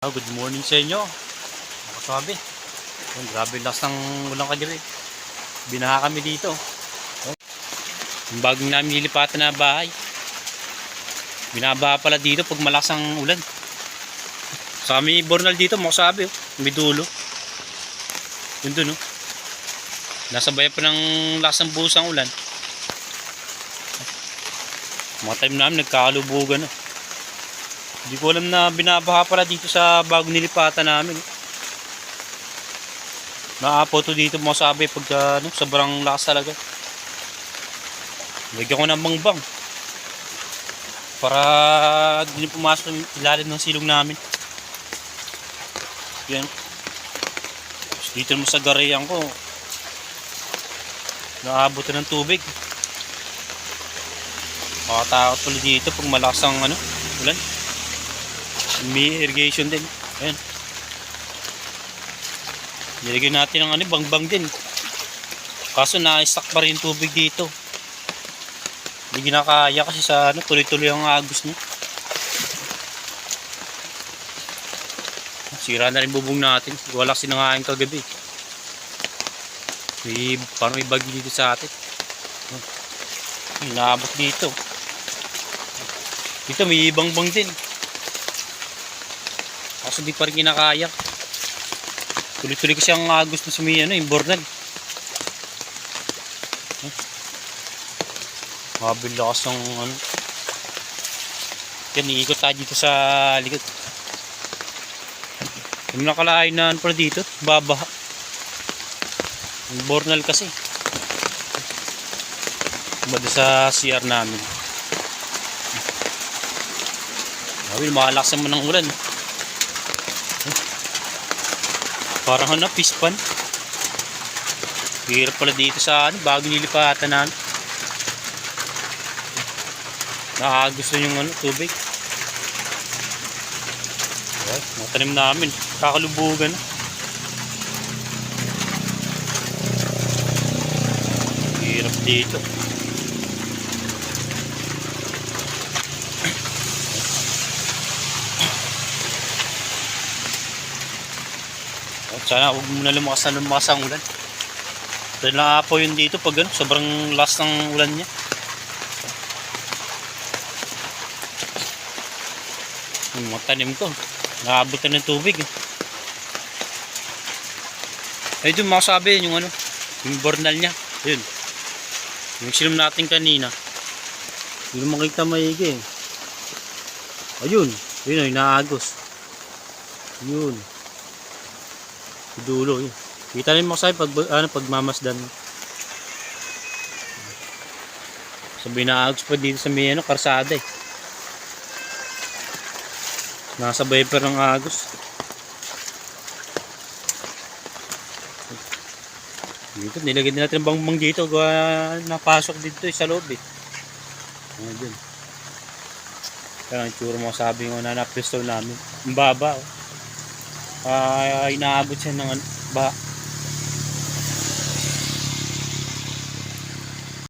Good morning sa inyo. Makasabi. Grabe lakas ng ulang kagabi. Binaha kami dito. Yung bagong namin nilipatan na bahay. Binabaha pala dito pag malakas ang ulan. Sa kami bornal dito, makasabi. May dulo. Yun dun. Nasa bayan pa ng lakas ng buhos ang ulan. Mga time namin nagkakalubugan. Hindi ko alam na binabaha pala dito sa bagong nilipatan namin. Naapo to dito masabi pag sobrang lakas talaga. Lagyan ko ng bangbang para hindi pumasok yung ilalim ng silong namin. Yan. Dito mo sa garayan ko naabot ng tubig. Makatakot pala dito pag malakas ang ulan. May irrigation din. Ayan. Nilagyan natin ng bangbang din. Kaso na-stuck pa rin tubig dito. Hindi ginakaya kasi sa tuloy-tuloy ang agos niya. Sira na rin bubong natin. Wala sinangain kagabi. Parang may bagyo dito sa atin. Inaabot dito. Dito may bangbang din. Kaso di pa rin kinakaya. Tuloy-tuloy kasi ang agos na sumiyan yung bornal. Mabil lakas ng Yan, iikot tayo dito sa likod. Yung nakalain na pala dito, babaha. Yung bornal kasi. Bada sa CR namin. Mabil, makalakas naman ng ulan. Parang pispan. Hirap pala dito sa bago nilipatan na nakagusto yung tubig. Ayan, matanim namin. Kakalubugan. Hirap dito. Sana huwag muna lumakas ang ulan. Dahil naapo yun dito pag sobrang lakas ng ulan niya. Yung mga tanim ko, naabot na ng tubig. Ay doon makasabi yung yung bornal niya. Yun. Yung silom natin kanina. Hindi mo makita maigi. Ayun. Yun ay naagos. Yun. Dulo yun. Kita rin mo kasi pagmamasdan. Sabi na agos pa dito sa may karsada eh. Nasa viper ng agos. Dito nilagyan din natin ng bangbang dito. Napasok dito sa loob eh. Ayan dun. Kaya ang tsura mo sabi nga na napisto namin. Ang baba oh. Inaabot siya ng